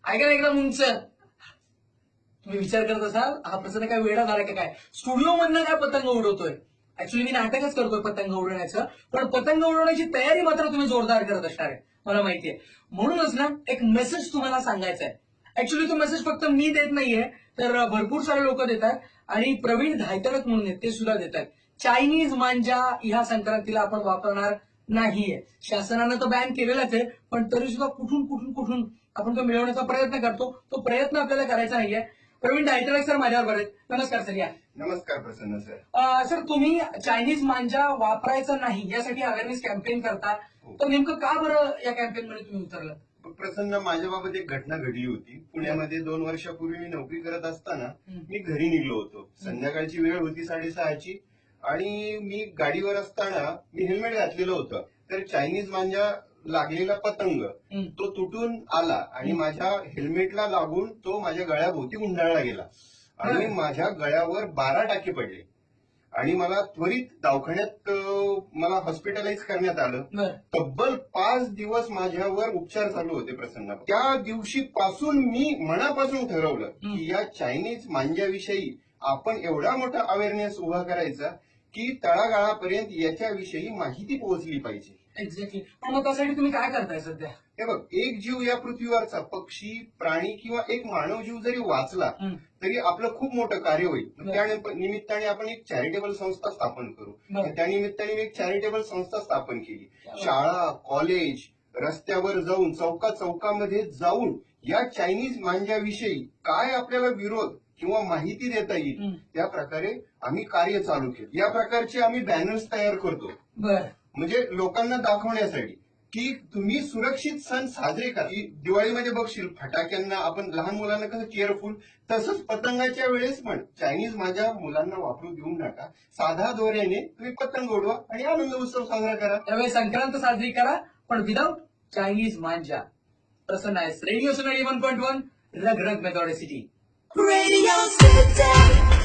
ऐका ना एकदम उंच. तुम्ही विचार करत असाल हा प्रसन्न काय वेळा झाला का काय, स्टुडिओ मधनं काय पतंग उडवतोय. ऍक्च्युली मी नाटकच करतोय पतंग उडवण्याचं, पण पतंग उडवण्याची तयारी मात्र तुम्ही जोरदार करत असणार आहे मला माहितीये. म्हणूनच ना एक मेसेज तुम्हाला सांगायचा आहे. ऍक्च्युली तो मेसेज फक्त मी देत नाहीये, तर भरपूर सारे लोक देतात आणि प्रवीण धायतडक म्हणून आहेत ते सुद्धा देतात. चायनीज मांजा ह्या संक्रांतीला आपण वापरणार नाहीये. शासनानं तर बॅन केलेलाच आहे, पण तरी सुद्धा कुठून आपण तो मिळवण्याचा प्रयत्न करतो. तो प्रयत्न आपल्याला करायचा नाहीये. प्रवीण धायतडक सर माझ्यावर आहेत. नमस्कार सर. या. नमस्कार प्रसन्न सर. सर तुम्ही चायनीज मांजा वापरायचा नाही यासाठी अवेअरनेस कॅम्पेन करता, तर नेमकं का बरं या कॅम्पेन मध्ये तुम्ही उतरलं? प्रसन्न, माझ्याबाबत एक घटना घडली होती. पुण्यामध्ये 2 वर्षापूर्वी मी नोकरी करत असताना मी घरी निघलो होतो. संध्याकाळची वेळ होती 6:30ची आणि मी गाडीवर असताना मी हेल्मेट घातलेलं होतं. तर चायनीज मांजा लागलेला पतंग तो तुटून आला आणि माझ्या हेल्मेटला लागून तो माझ्या गळ्याभोवती गुंडाळला गेला आणि माझ्या गळ्यावर 12 टाके पडले आणि मला त्वरित दवाखान्यात मला हॉस्पिटलाइज करण्यात आलं. तब्बल 5 दिवस माझ्यावर उपचार चालू होते प्रसन्न. त्या दिवशी पासून मी मनापासून ठरवलं की या चायनीज मांज्याविषयी आपण एवढा मोठा अवेअरनेस उभा करायचा की तळागाळापर्यंत याच्याविषयी माहिती पोहोचली पाहिजे. एक्झॅक्टली. पण मग त्यासाठी तुम्ही काय करताय सध्या? हे बघ, एक जीव या पृथ्वीवरचा पक्षी, प्राणी किंवा एक मानव जीव जरी वाचला तरी आपलं खूप मोठं कार्य होईल. त्या निमित्ताने आपण एक चॅरिटेबल संस्था स्थापन करू. त्या निमित्ताने मी एक चॅरिटेबल संस्था स्थापन केली. शाळा, कॉलेज, रस्त्यावर जाऊन, चौकामध्ये जाऊन या चायनीज मांज्याविषयी काय आपल्याला विरोध किंवा माहिती देता येईल त्या प्रकारे आम्ही कार्य चालू केलं. या प्रकारचे आम्ही बॅनर्स तयार करतो. म्हणजे लोकांना दाखवण्यासाठी की तुम्ही सुरक्षित सण साजरे करा. दिवाळीमध्ये बघशील फटाक्यांना आपण लहान मुलांना कसं केअरफुल, तसंच पतंगाच्या वेळेस पण चायनीज माझ्या मुलांना वापरू देऊ नका. साधा दोऱ्याने तुम्ही पतंग उडवा आणि आनंद उत्सव साजरा करा. त्यावेळी संक्रांत साजरी करा, पण विदाउट चायनीज मांजा. प्रसन्न आहे. रेडिओ सोनाली 1.1 रग रग मेथॉडिसिटी. Radio City.